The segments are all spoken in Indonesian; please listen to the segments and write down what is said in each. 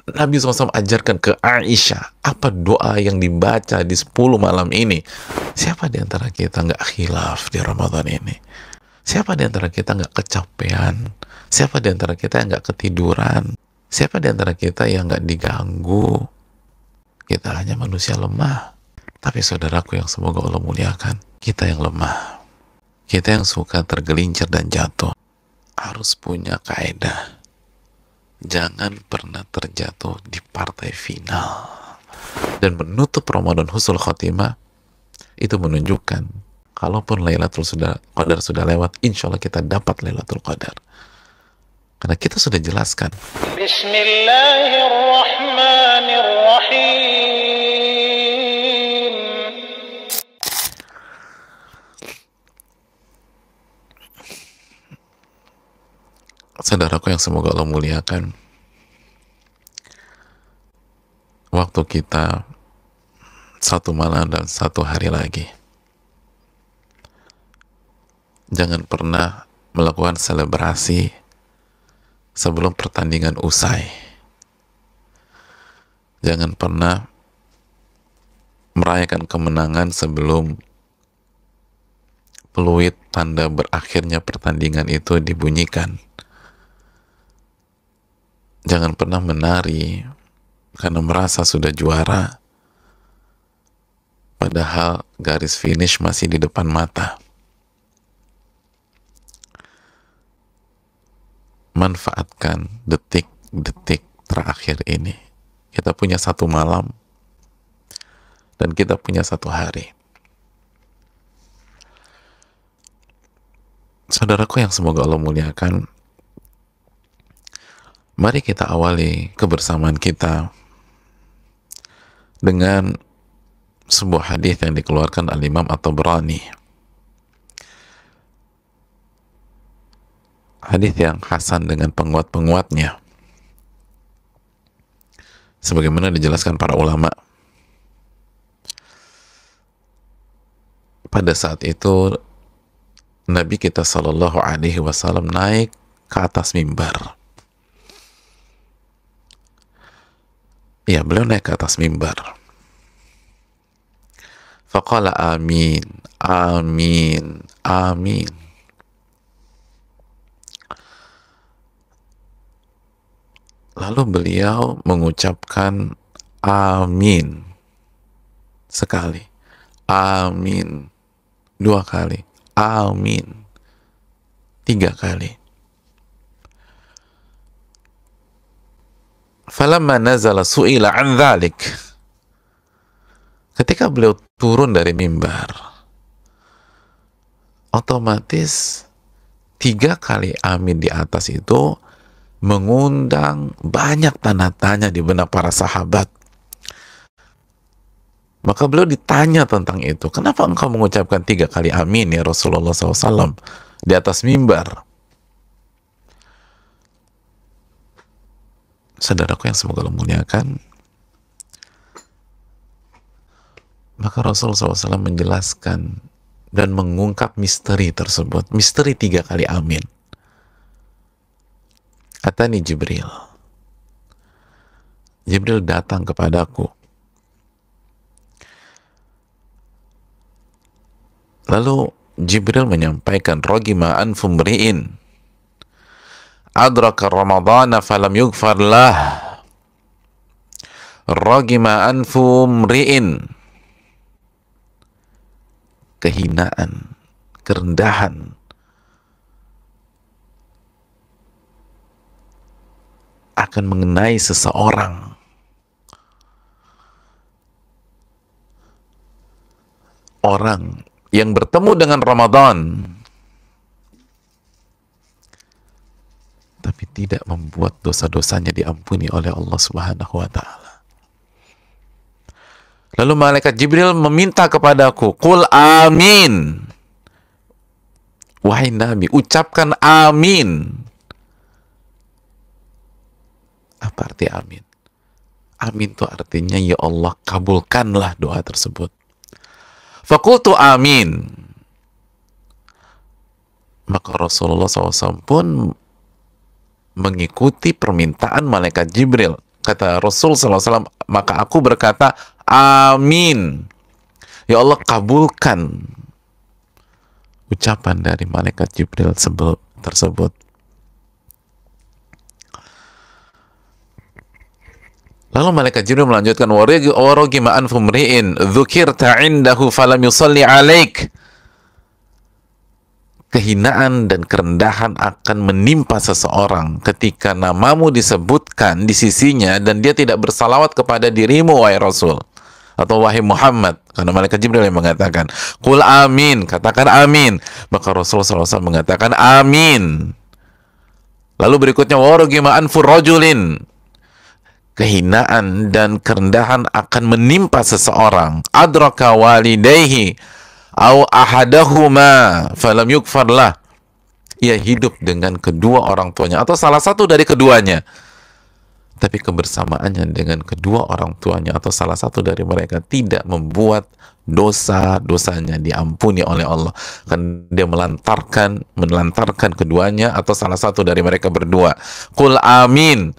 Nabi SAW ajarkan ke Aisyah apa doa yang dibaca di 10 malam ini. Siapa di antara kita nggak khilaf di Ramadan ini? Siapa di antara kita nggak kecapean? Siapa di antara kita yang nggak ketiduran? Siapa di antara kita yang nggak diganggu? Kita hanya manusia lemah. Tapi saudaraku yang semoga Allah muliakan, kita yang lemah, kita yang suka tergelincir dan jatuh, harus punya kaidah. Jangan pernah terjatuh di partai final. Dan menutup Ramadan husnul khotimah itu menunjukkan kalaupun Lailatul Qadar sudah lewat, insya Allah kita dapat Lailatul Qadar. Karena kita sudah jelaskan. Bismillahirrahmanirrahim. Saudaraku yang semoga Allah muliakan, waktu kita 1 malam dan 1 hari lagi. Jangan pernah melakukan selebrasi sebelum pertandingan usai. Jangan pernah merayakan kemenangan sebelum peluit tanda berakhirnya pertandingan itu dibunyikan. Jangan pernah menari karena merasa sudah juara, padahal garis finish masih di depan mata. Manfaatkan detik-detik terakhir ini. Kita punya 1 malam dan kita punya 1 hari. Saudaraku yang semoga Allah muliakan, mari kita awali kebersamaan kita dengan sebuah hadis yang dikeluarkan Al-Imam At-Tabrani. Hadis yang hasan dengan penguat-penguatnya, sebagaimana dijelaskan para ulama. Pada saat itu Nabi kita Shallallahu Alaihi Wasallam naik ke atas mimbar. Ya, beliau naik ke atas mimbar. Faqala amin, amin, amin. Lalu beliau mengucapkan amin sekali, amin 2 kali, amin 3 kali. Falamma nazala su'ila an dhalik. Ketika beliau turun dari mimbar, otomatis 3 kali amin di atas itu mengundang banyak tanda tanya di benak para sahabat. Maka beliau ditanya tentang itu. Kenapa engkau mengucapkan 3 kali amin ya Rasulullah SAW di atas mimbar? Saudaraku yang semoga Allah muliakan, maka Rasulullah SAW menjelaskan dan mengungkap misteri tersebut. Misteri 3 kali amin. Atani Jibril. Jibril datang kepadaku. Lalu Jibril menyampaikan, ragima anfu mri'in adraka ramadhana falam yughfar lah. Ragima anfu mri'in. Kehinaan, kerendahan akan mengenai seseorang orang yang bertemu dengan Ramadan tapi tidak membuat dosa-dosanya diampuni oleh Allah Subhanahu wa ta'ala. Lalu malaikat Jibril meminta kepadaku, qul amin. Wahai Nabi, ucapkan amin. Apa arti amin? Amin itu artinya, ya Allah, kabulkanlah doa tersebut. Faqultu amin. Maka Rasulullah SAW pun mengikuti permintaan malaikat Jibril. Kata Rasul SAW, maka aku berkata, amin. Ya Allah, kabulkan ucapan dari malaikat Jibril tersebut. Lalu malaikat Jibril melanjutkan, warogima anfu mri'in dzukirta indahu falam yusalli alaik. Kehinaan dan kerendahan akan menimpa seseorang ketika namamu disebutkan di sisinya dan dia tidak bersalawat kepada dirimu, wahai Rasul, atau wahai Muhammad, karena malaikat Jibril yang mengatakan, qul amin, katakan amin. Maka Rasulullah SAW mengatakan amin. Lalu berikutnya, warogima anfur rajulin, kehinaan dan kerendahan akan menimpa seseorang, adraka walidayhi au ahadahuma falam yukfar lah. Ia hidup dengan kedua orang tuanya atau salah satu dari keduanya, tapi kebersamaannya dengan kedua orang tuanya atau salah satu dari mereka tidak membuat dosa-dosanya diampuni oleh Allah, kan dia melantarkan keduanya atau salah satu dari mereka berdua. Qul amin,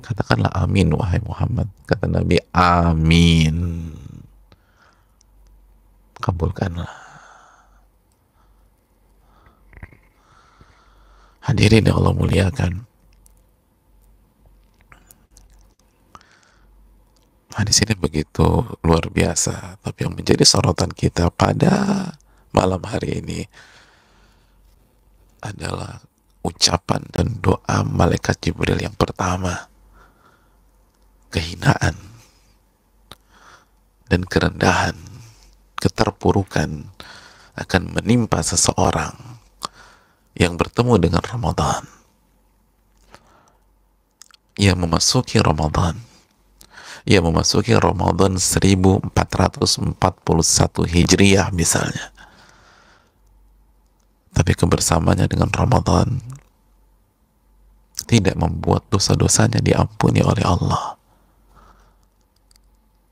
katakanlah amin wahai Muhammad. Kata Nabi, amin, kabulkanlah. Hadirin yang Allah muliakan, hadis ini begitu luar biasa, tapi yang menjadi sorotan kita pada malam hari ini adalah ucapan dan doa malaikat Jibril yang pertama. Kehinaan dan kerendahan, keterpurukan akan menimpa seseorang yang bertemu dengan Ramadan. Ia memasuki Ramadan 1441 Hijriah misalnya, tapi kebersamaannya dengan Ramadan tidak membuat dosa-dosanya diampuni oleh Allah.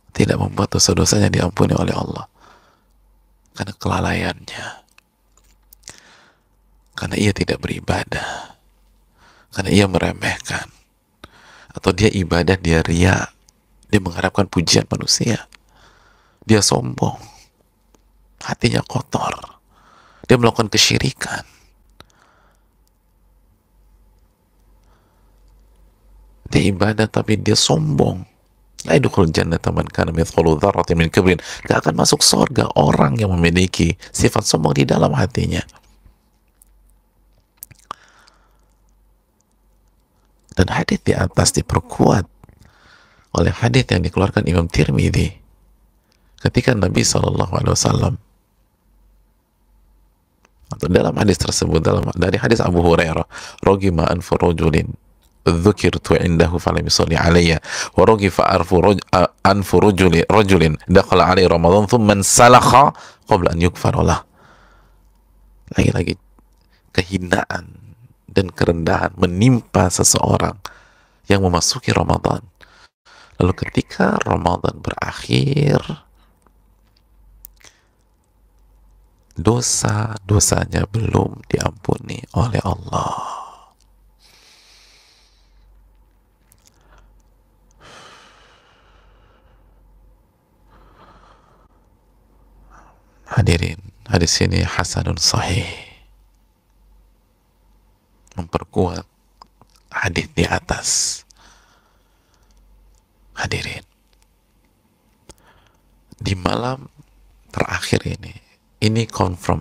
Tidak membuat dosa-dosanya diampuni oleh Allah karena kelalaiannya, karena ia tidak beribadah, karena ia meremehkan, atau dia ibadah, dia riya, dia mengharapkan pujian manusia, dia sombong, hatinya kotor, dia melakukan kesyirikan, dia ibadah tapi dia sombong. La yadkhulul jannata man kana mithqalu dzarratin min kibrin. Gak akan masuk surga orang yang memiliki sifat sombong di dalam hatinya. Dan hadis di atas diperkuat oleh hadis yang dikeluarkan Imam Tirmidzi ketika Nabi SAW, atau dalam hadis tersebut, dari hadis Abu Hurairah, rogima anfu rajulin dzukirtu indahu falam yusalli alayya wa ragifa anfu rajulin dakhala alaihi Ramadan thumma salakha qabla an yukfara lah. Lagi-lagi kehinaan dan kerendahan menimpa seseorang yang memasuki Ramadan, lalu ketika Ramadan berakhir, dosa-dosanya belum diampuni oleh Allah. Hadirin, hadis ini hasanun sahih, memperkuat hadis di atas. Hadirin, di malam terakhir ini confirm,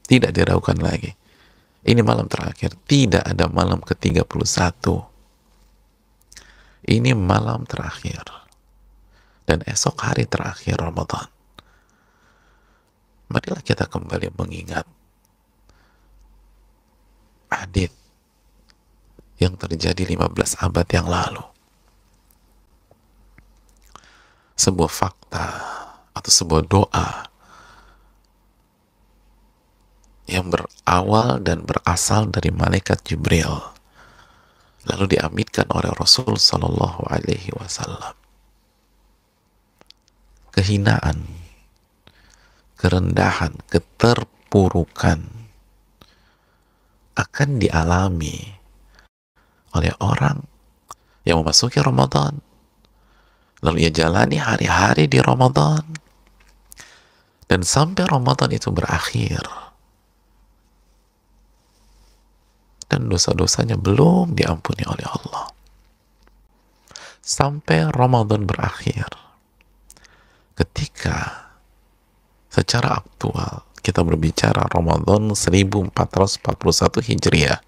tidak diragukan lagi, ini malam terakhir, tidak ada malam ke-31. Ini malam terakhir dan esok hari terakhir Ramadan. Marilah kita kembali mengingat hadis yang terjadi 15 abad yang lalu. Sebuah fakta atau sebuah doa yang berawal dan berasal dari malaikat Jibril, lalu diaminkan oleh Rasul Sallallahu Alaihi Wasallam. Kehinaan, kerendahan, keterpurukan akan dialami oleh orang yang memasuki Ramadan, lalu ia jalani hari-hari di Ramadan, dan sampai Ramadan itu berakhir, dan dosa-dosanya belum diampuni oleh Allah. Sampai Ramadan berakhir, ketika secara aktual kita berbicara Ramadan 1441 Hijriah,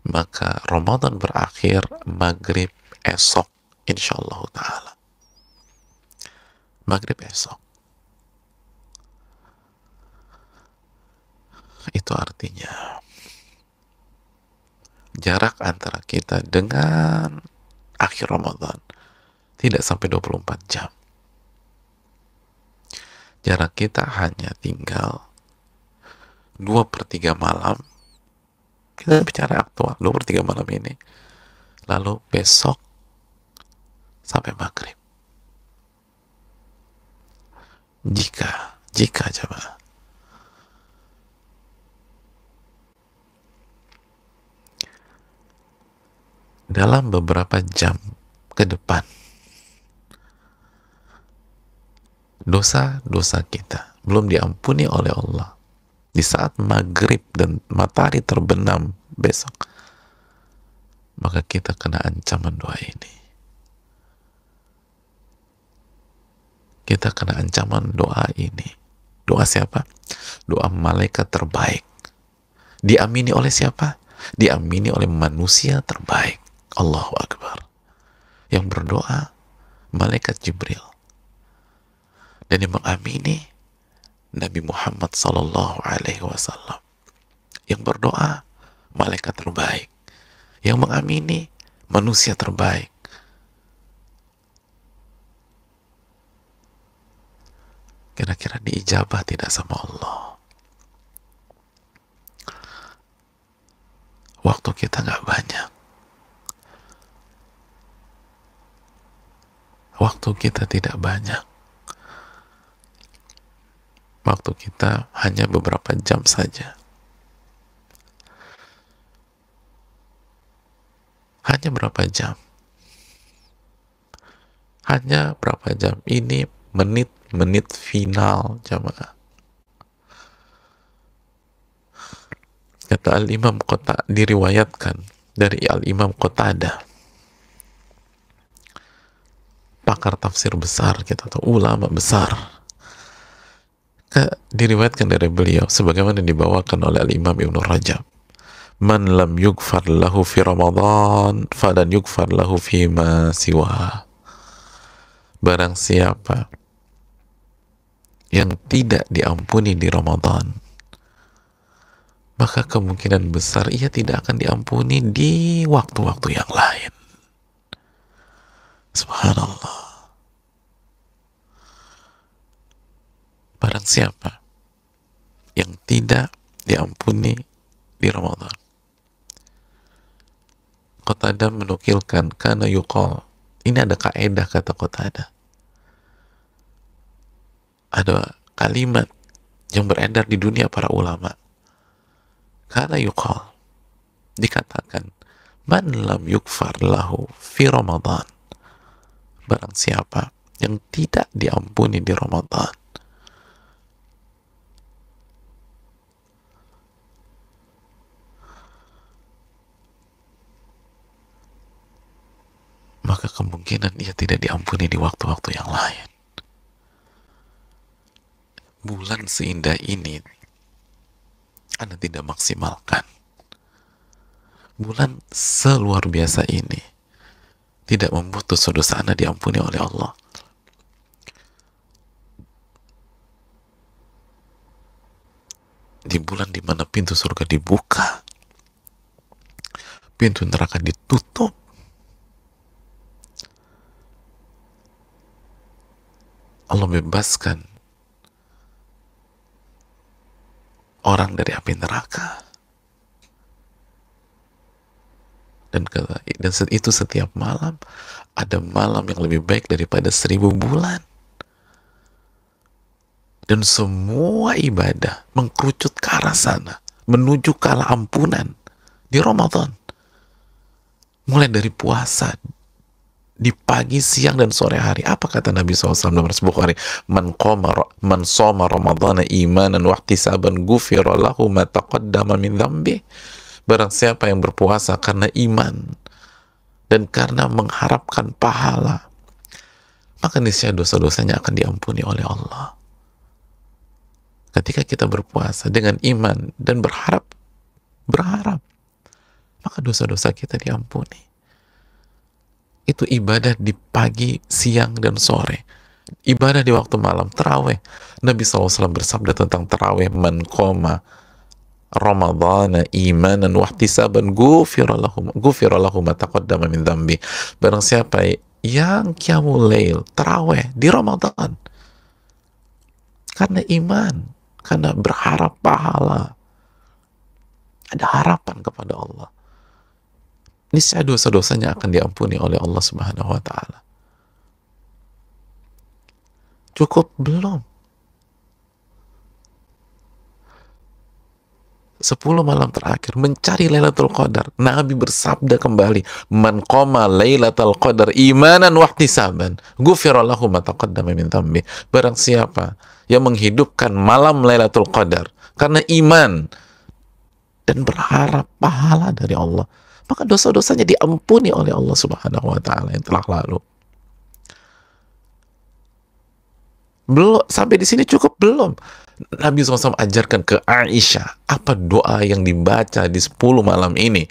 maka Ramadan berakhir maghrib esok, insyaallah ta'ala. Maghrib esok. Itu artinya jarak antara kita dengan akhir Ramadan tidak sampai 24 jam. Jarak kita hanya tinggal 2/3 malam. Kita bicara aktual 2/3 malam ini, lalu besok sampai maghrib. Jika coba dalam beberapa jam ke depan dosa-dosa kita belum diampuni oleh Allah, di saat maghrib dan matahari terbenam besok, maka kita kena ancaman doa ini. Kita kena ancaman doa ini. Doa siapa? Doa malaikat terbaik. Diamini oleh siapa? Diamini oleh manusia terbaik. Allahu Akbar. Yang berdoa malaikat Jibril. Dan yang mengamini Nabi Muhammad Sallallahu Alaihi Wasallam. Yang berdoa malaikat terbaik. Yang mengamini manusia terbaik. Kira-kira diijabah tidak sama Allah? Waktu kita nggak banyak. Waktu kita tidak banyak. Waktu kita hanya beberapa jam saja. Hanya berapa jam? Hanya berapa jam? Ini menit final, jamaah. Kata Al-Imam Qatadah, diriwayatkan dari Al-Imam Qatadah, pakar tafsir besar, kita tahu, ulama besar, diriwayatkan dari beliau sebagaimana dibawakan oleh Al-Imam Ibnu Rajab, man lam yugfar lahu fi Ramadan falan yugfar lahu fi ma siwa. Barang siapa yang tidak diampuni di Ramadan, maka kemungkinan besar ia tidak akan diampuni di waktu-waktu yang lain. Subhanallah. Barang siapa yang tidak diampuni di Ramadan, Qatadah menukilkan, karena yuqal, ini ada kaedah, kata Qatadah, ada kalimat yang beredar di dunia para ulama, karena yuqal, dikatakan, man lam yukfar lahu fi Ramadan, barang siapa yang tidak diampuni di Ramadan, maka kemungkinan ia tidak diampuni di waktu-waktu yang lain. Bulan seindah ini Anda tidak maksimalkan. Bulan seluar biasa ini tidak membuat dosa-dosa Anda diampuni oleh Allah. Di bulan di mana pintu surga dibuka, pintu neraka ditutup, Allah bebaskan orang dari api neraka. Dan itu setiap malam. Ada malam yang lebih baik daripada 1000 bulan. Dan semua ibadah mengkerucut ke arah sana, menuju ke arah ampunan di Ramadan. mulai dari puasa di pagi, siang, dan sore hari. Apa kata Nabi SAW dalam Sahih Bukhari? Man shoma Ramadhana imanan wa ihtisaban ghufira lahu ma taqaddama min dzambi. Barang siapa yang berpuasa karena iman dan karena mengharapkan pahala, maka niscaya dosa-dosanya akan diampuni oleh Allah. Ketika kita berpuasa dengan iman dan berharap, maka dosa-dosa kita diampuni. Itu ibadah di pagi, siang, dan sore. Ibadah di waktu malam, taraweh. Nabi SAW bersabda tentang taraweh, man qoma Ramadhana imanan wahtisaban ghufira lahu ma taqaddama min dzambi. Barang siapa yang qiyamul lail, taraweh di Ramadan karena iman, karena berharap pahala, ada harapan kepada Allah, niscaya dosa-dosanya akan diampuni oleh Allah Subhanahu wa taala. Cukup belum? 10 malam terakhir mencari Lailatul Qadar. Nabi bersabda kembali, man qoma Lailatul Qadar imanan wahtisaban ghufira lahu ma taqaddama min dzambi. Barang siapa yang menghidupkan malam Lailatul Qadar karena iman dan berharap pahala dari Allah, maka dosa-dosanya diampuni oleh Allah Subhanahu wa taala yang telah lalu. Belum sampai di sini, cukup belum? Nabi SAW ajarkan ke Aisyah apa doa yang dibaca di 10 malam ini.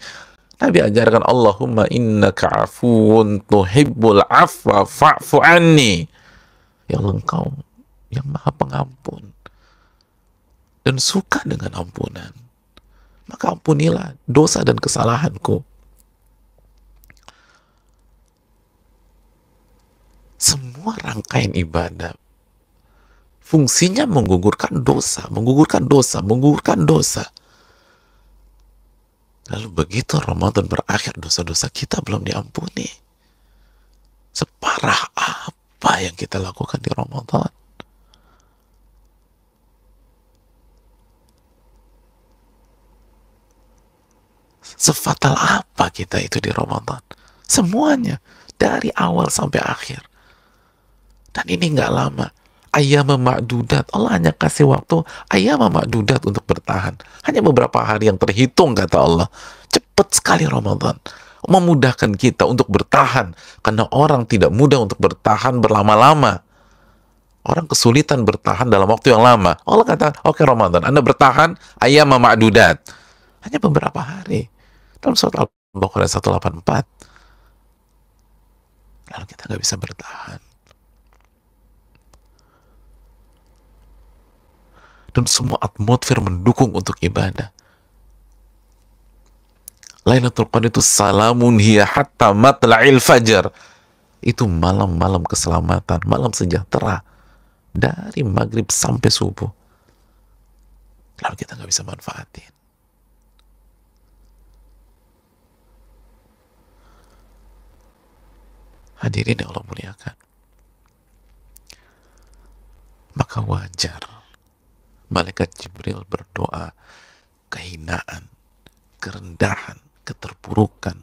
Nabi ajarkan, Allahumma innaka afuwun tuhibbul afwa fa'fu anni. Ya Allah, Engkau yang maha pengampun dan suka dengan ampunan, maka ampunilah dosa dan kesalahanku. Semua rangkaian ibadah fungsinya menggugurkan dosa. Lalu begitu Ramadan berakhir, dosa-dosa kita belum diampuni. Separah apa yang kita lakukan di Ramadan? Sefatal apa kita itu di Ramadan? Semuanya, dari awal sampai akhir. Dan ini nggak lama. Ayyama ma'dudat. Allah hanya kasih waktu ayyama ma'dudat untuk bertahan. Hanya beberapa hari yang terhitung, kata Allah. Cepat sekali Ramadan. Memudahkan kita untuk bertahan. Karena orang tidak mudah untuk bertahan berlama-lama. Orang kesulitan bertahan dalam waktu yang lama. Allah kata, oke Ramadan, Anda bertahan ayyama ma'dudat. Hanya beberapa hari. Dalam surat Al-Baqarah 184. Lalu kita nggak bisa bertahan. Dan semua atmosfer mendukung untuk ibadah. Lailatul Qadar itu salamun hiya hatta matla'il fajar. Itu malam-malam keselamatan, malam sejahtera. Dari maghrib sampai subuh. Lalu kita nggak bisa manfaatin. Hadirin yang Allah muliakan. Maka wajar Malaikat Jibril berdoa kehinaan, kerendahan, keterpurukan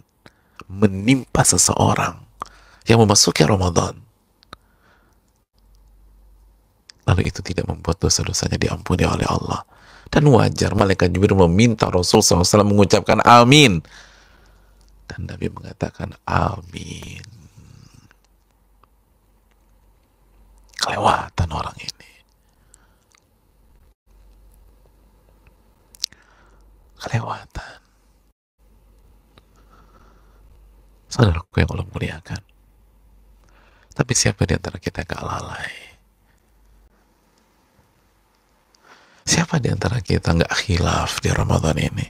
menimpa seseorang yang memasuki Ramadan. Lalu itu tidak membuat dosa-dosanya diampuni oleh Allah. Dan wajar Malaikat Jibril meminta Rasul SAW mengucapkan amin. Dan Nabi mengatakan amin. Kelewatan orang ini. Kelewatan. Saudaraku yang Allah muliakan. Tapi siapa di antara kita gak lalai? Siapa di antara kita gak khilaf di Ramadan ini?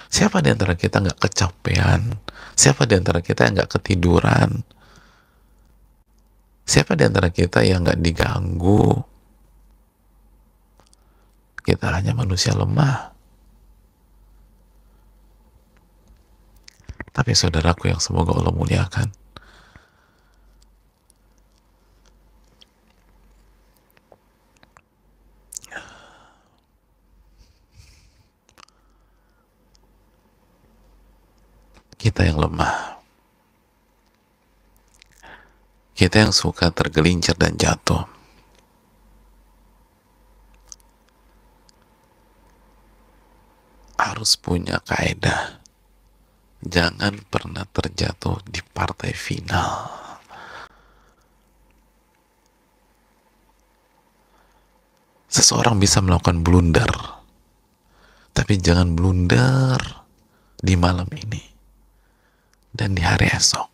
Siapa di antara kita gak kecapean? Siapa di antara kita yang gak ketiduran? Siapa di antara kita yang gak diganggu? Kita hanya manusia lemah. Tapi saudaraku yang semoga Allah muliakan, Kita yang lemah, kita yang suka tergelincir dan jatuh. Harus punya kaidah. Jangan pernah terjatuh di partai final. Seseorang bisa melakukan blunder, tapi jangan blunder di malam ini dan di hari esok.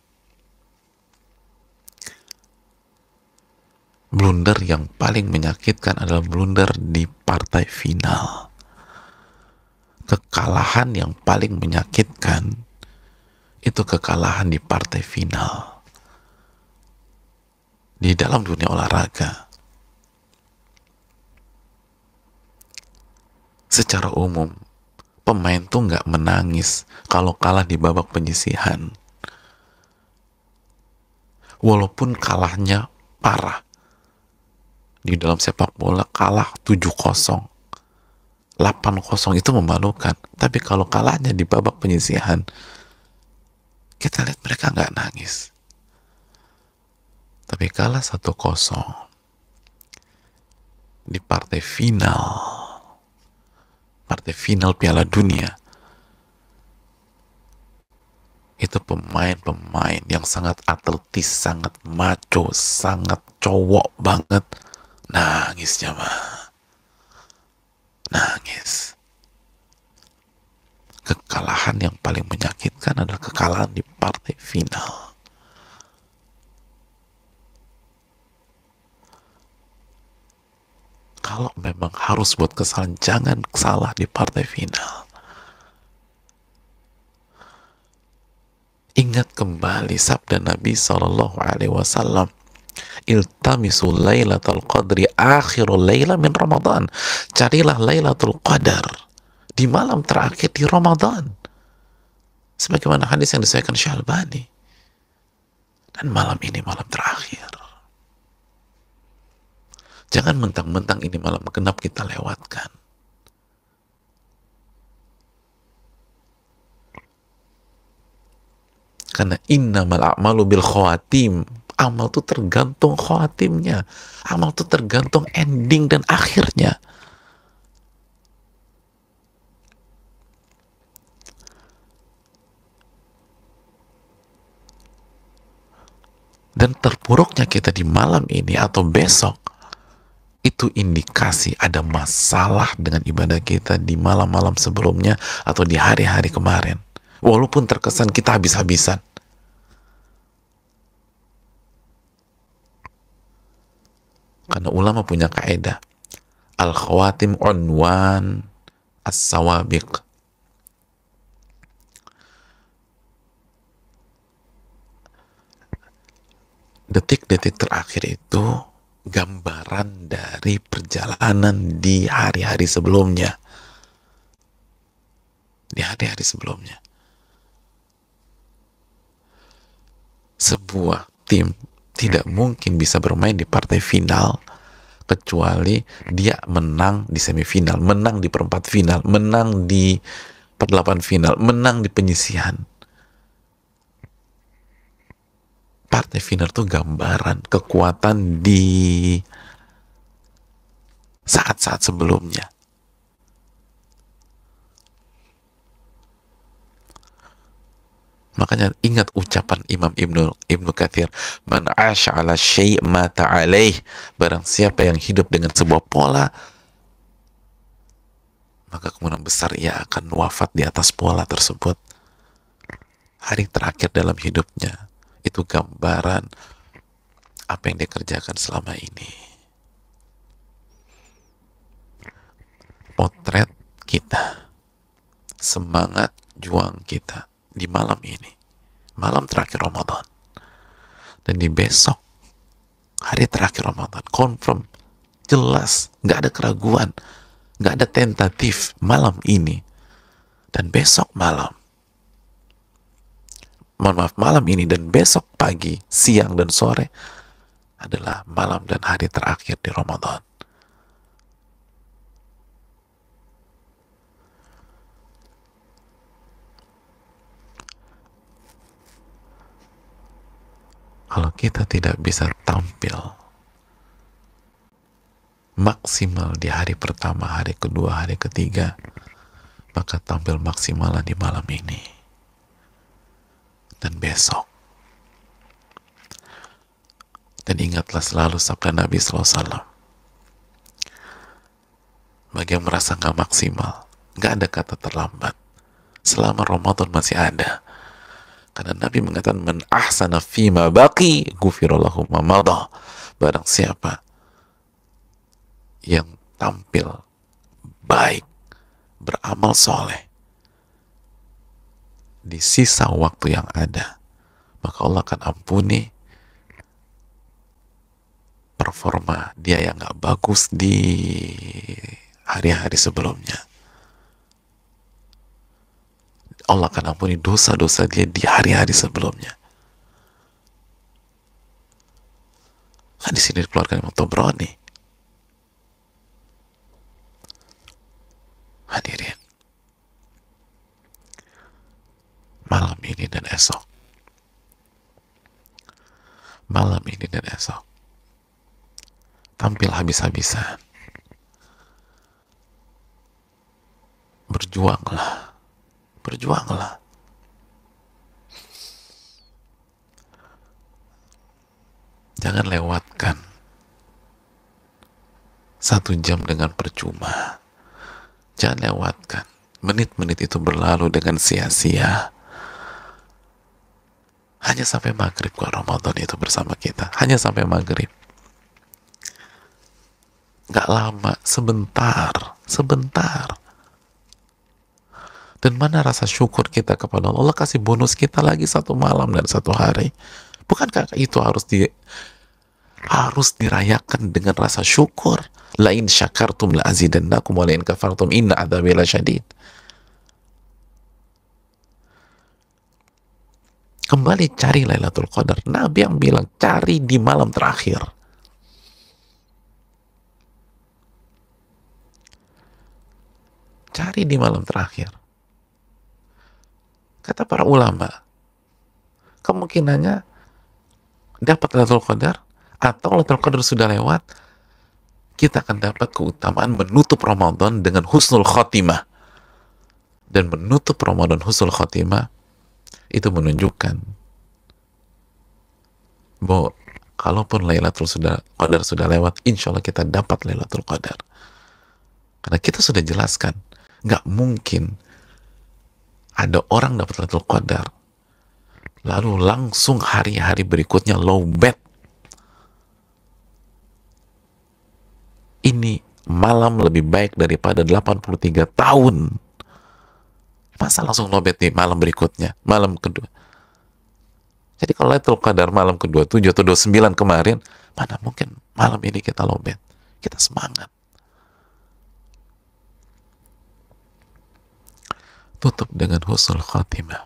Blunder yang paling menyakitkan adalah blunder di partai final. Kekalahan yang paling menyakitkan itu kekalahan di partai final. Di dalam dunia olahraga, secara umum, pemain tuh nggak menangis kalau kalah di babak penyisihan. Walaupun kalahnya parah. Di dalam sepak bola kalah 7-0, 8-0 itu memalukan. Tapi kalau kalahnya di babak penyisihan, kita lihat mereka nggak nangis. Tapi kalah 1-0 di partai final Piala Dunia, itu pemain-pemain yang sangat atletis, sangat maco, sangat cowok banget, nangis jamaah, nangis. Kekalahan yang paling menyakitkan adalah kekalahan di partai final. Kalau memang harus buat kesalahan, jangan salah di partai final. Ingat kembali sabda Nabi SAW, iltamisu lailatul qadri akhirul laila min Ramadan. Carilah Lailatul Qadar di malam terakhir di Ramadan. Sebagaimana hadis yang disahihkan Syalbani. Dan malam ini malam terakhir. Jangan mentang-mentang ini malam genap kita lewatkan. Karena innamal a'malu bil khawatim. Amal itu tergantung khawatimnya. Amal itu tergantung ending dan akhirnya. Dan terpuruknya kita di malam ini atau besok, itu indikasi ada masalah dengan ibadah kita di malam-malam sebelumnya atau di hari-hari kemarin. Walaupun terkesan kita habis-habisan. Karena ulama punya kaidah, al-khawatim unwan as-sawabiq. Detik-detik terakhir itu gambaran dari perjalanan di hari-hari sebelumnya. Di hari-hari sebelumnya. Sebuah tim tidak mungkin bisa bermain di partai final kecuali dia menang di semifinal, menang di perempat final, menang di perdelapan final, menang di penyisihan. Partai final itu gambaran kekuatan di saat-saat sebelumnya. Makanya ingat ucapan Imam Ibnu Katsir, man 'asha 'ala syai' mata 'alaih. Barang siapa yang hidup dengan sebuah pola, maka kemungkinan besar ia akan wafat di atas pola tersebut. Hari terakhir dalam hidupnya itu gambaran apa yang dia kerjakan selama ini. Potret kita, semangat juang kita di malam ini, malam terakhir Ramadan, dan di besok, hari terakhir Ramadan, confirm, jelas, nggak ada keraguan, nggak ada tentatif. Malam ini dan besok malam, malam ini dan besok pagi, siang dan sore adalah malam dan hari terakhir di Ramadan. Kalau kita tidak bisa tampil maksimal di hari pertama, hari kedua, hari ketiga, maka tampil maksimalnya di malam ini dan besok. Dan ingatlah selalu sabda Nabi SAW, bagi yang merasa gak maksimal, gak ada kata terlambat selama Ramadan masih ada. Karena Nabi mengatakan, man ahsana fima baqi ghufirallahu ma madha. Barang siapa yang tampil baik, beramal soleh di sisa waktu yang ada, maka Allah akan ampuni performa dia yang gak bagus di hari-hari sebelumnya. Allah akan ampuni dosa-dosa dia di hari-hari sebelumnya. Kan di sini dikeluarkan Imam Tabrani. Hadirin, malam ini dan esok, malam ini dan esok, tampil habis-habisan. Berjuanglah. Berjuanglah. Jangan lewatkan 1 jam dengan percuma. Jangan lewatkan menit-menit itu berlalu dengan sia-sia. Hanya sampai maghrib kok Ramadan itu bersama kita. Hanya sampai maghrib. Gak lama, sebentar. Sebentar. Dan mana rasa syukur kita kepada Allah? Allah kasih bonus kita lagi 1 malam dan 1 hari. Bukankah itu harus dirayakan dengan rasa syukur? La in syakartum la azidannakum wa la in kafartum inna adzabi lasyadid. Kembali cari Lailatul Qadar. Nabi yang bilang cari di malam terakhir. Cari di malam terakhir. Kata para ulama, kemungkinannya dapat Lailatul Qadar, atau Lailatul Qadar sudah lewat, kita akan dapat keutamaan menutup Ramadan dengan husnul khotimah. Dan menutup Ramadan husnul khotimah itu menunjukkan bahwa kalaupun Lailatul Qadar sudah lewat, insya Allah kita dapat Lailatul Qadar. Karena kita sudah jelaskan, nggak mungkin ada orang dapat Lailatul Qadar lalu langsung hari-hari berikutnya low bed. Ini malam lebih baik daripada 83 tahun. Masa langsung low bed di malam berikutnya, malam kedua? Jadi kalau Lailatul Qadar malam ke-27 atau 29 kemarin, mana mungkin malam ini kita low bed? Kita semangat. Tutup dengan husnul khatimah.